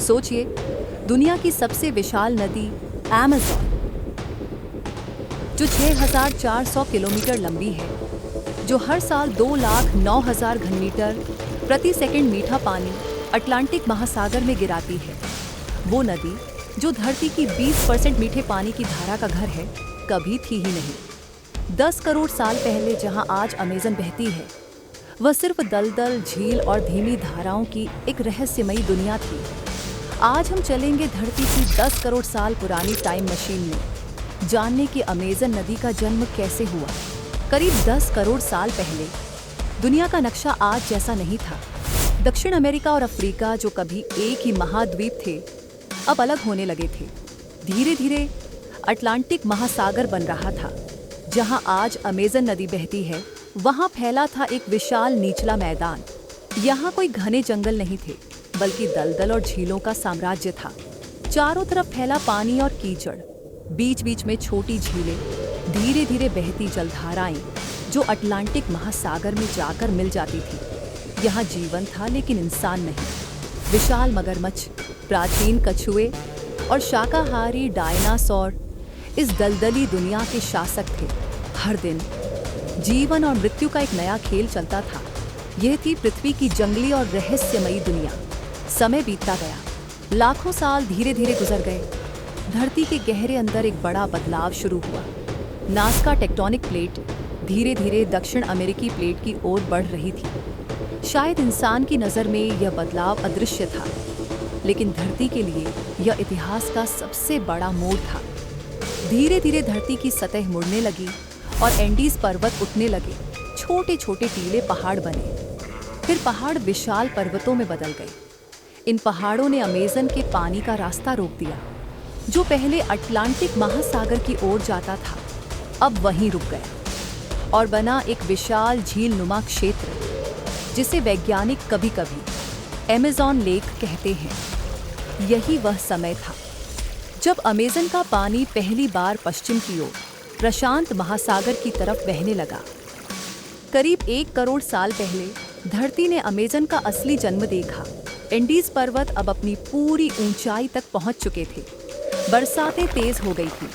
सोचिए, दुनिया की सबसे विशाल नदी अमेज़न, जो 6,400 किलोमीटर लंबी है, जो हर साल 2,09,000 घनमीटर प्रति सेकंड मीठा पानी अटलांटिक महासागर में गिराती है। वो नदी जो धरती की 20% मीठे पानी की धारा का घर है, कभी थी ही नहीं। 10 करोड़ साल पहले जहां आज अमेज़न बहती है, वह सिर्फ दलदल, झील और धीमी धाराओं की एक रहस्यमयी दुनिया थी। आज हम चलेंगे धरती की 10 करोड़ साल पुरानी टाइम मशीन में, जानने की अमेज़न नदी का जन्म कैसे हुआ। करीब 10 करोड़ साल पहले दुनिया का नक्शा आज जैसा नहीं था। दक्षिण अमेरिका और अफ्रीका, जो कभी एक ही महाद्वीप थे, अब अलग होने लगे थे। धीरे धीरे अटलांटिक महासागर बन रहा था। जहां आज अमेज़न नदी बहती है, वहां फैला था एक विशाल निचला मैदान। यहाँ कोई घने जंगल नहीं थे, बल्कि दलदल और झीलों का साम्राज्य था। चारों तरफ फैला पानी और कीचड़, बीच बीच में छोटी झीलें, धीरे धीरे बहती जलधाराएं जो अटलांटिक महासागर में जाकर मिल जाती थी। यहाँ जीवन था, लेकिन इंसान नहीं। विशाल मगरमच्छ, प्राचीन कछुए और शाकाहारी डायनासोर इस दलदली दुनिया के शासक थे। हर दिन जीवन और मृत्यु का एक नया खेल चलता था। यह थी पृथ्वी की जंगली और रहस्यमयी दुनिया। समय बीतता गया, लाखों साल धीरे धीरे गुजर गए। धरती के गहरे अंदर एक बड़ा बदलाव शुरू हुआ। नाज़का टेक्टोनिक प्लेट धीरे धीरे दक्षिण अमेरिकी प्लेट की ओर बढ़ रही थी। शायद इंसान की नज़र में यह बदलाव अदृश्य था, लेकिन धरती के लिए यह इतिहास का सबसे बड़ा मोड़ था। धीरे धीरे धरती की सतह मुड़ने लगी और एंडीज पर्वत उठने लगे। छोटे छोटे टीले पहाड़ बने, फिर पहाड़ विशाल पर्वतों में बदल गए। इन पहाड़ों ने अमेज़न के पानी का रास्ता रोक दिया, जो पहले अटलांटिक महासागर की ओर जाता था, अब वहीं रुक गया और बना एक विशाल झील नुमा क्षेत्र, जिसे वैज्ञानिक कभी कभी अमेज़न लेक कहते हैं। यही वह समय था जब अमेज़न का पानी पहली बार पश्चिम की ओर प्रशांत महासागर की तरफ बहने लगा। करीब 1 करोड़ साल पहले धरती ने अमेज़न का असली जन्म देखा। एंडीज पर्वत अब अपनी पूरी ऊंचाई तक पहुंच चुके थे। बरसातें तेज हो गई थी।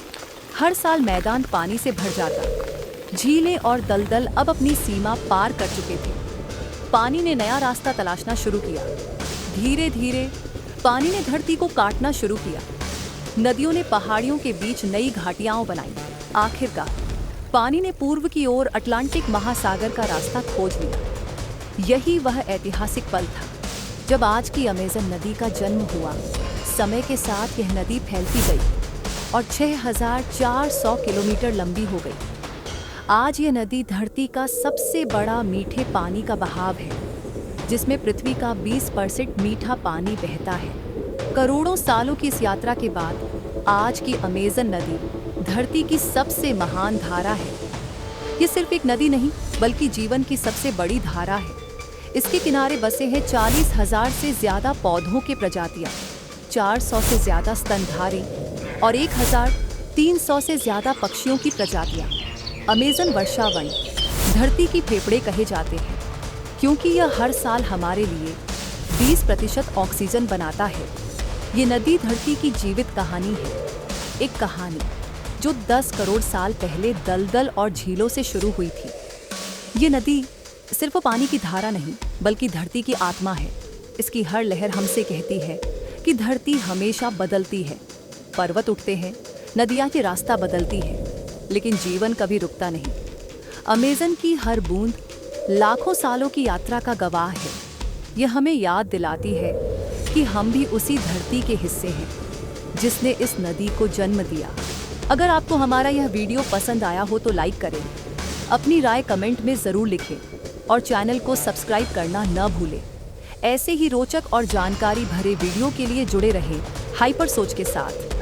हर साल मैदान पानी से भर जाता। झीलें और दलदल अब अपनी सीमा पार कर चुके थे। पानी ने नया रास्ता तलाशना शुरू किया। धीरे धीरे पानी ने धरती को काटना शुरू किया। नदियों ने पहाड़ियों के बीच नई घाटियां बनाई। आखिरकार पानी ने पूर्व की ओर अटलांटिक महासागर का रास्ता खोज लिया। यही वह ऐतिहासिक पल था जब आज की अमेज़न नदी का जन्म हुआ। समय के साथ यह नदी फैलती गई और 6,400 किलोमीटर लंबी हो गई। आज यह नदी धरती का सबसे बड़ा मीठे पानी का बहाव है, जिसमें पृथ्वी का 20% मीठा पानी बहता है। करोड़ों सालों की इस यात्रा के बाद आज की अमेज़न नदी धरती की सबसे महान धारा है। ये सिर्फ एक नदी नहीं, बल्कि जीवन की सबसे बड़ी धारा है। इसके किनारे बसे हैं 40,000 से ज्यादा पौधों के प्रजातियां, 400 से ज्यादा स्तनधारी और 1,300 से ज्यादा पक्षियों की प्रजातियां। अमेज़न वर्षावन धरती की फेफड़े कहे जाते हैं, क्योंकि यह हर साल हमारे लिए 20% ऑक्सीजन बनाता है। ये नदी धरती की जीवित कहानी है, एक कहानी जो 10 करोड़ साल पहले दलदल और झीलों से शुरू हुई थी। ये नदी सिर्फ पानी की धारा नहीं, बल्कि धरती की आत्मा है। इसकी हर लहर हमसे कहती है कि धरती हमेशा बदलती है। पर्वत उठते हैं, नदियाँ के रास्ता बदलती है, लेकिन जीवन कभी रुकता नहीं। अमेज़न की हर बूंद लाखों सालों की यात्रा का गवाह है। यह हमें याद दिलाती है कि हम भी उसी धरती के हिस्से हैं, जिसने इस नदी को जन्म दिया। अगर आपको हमारा यह वीडियो पसंद आया हो तो लाइक करें, अपनी राय कमेंट में ज़रूर लिखें और चैनल को सब्सक्राइब करना न भूलें। ऐसे ही रोचक और जानकारी भरे वीडियो के लिए जुड़े रहें हाइपर सोच के साथ।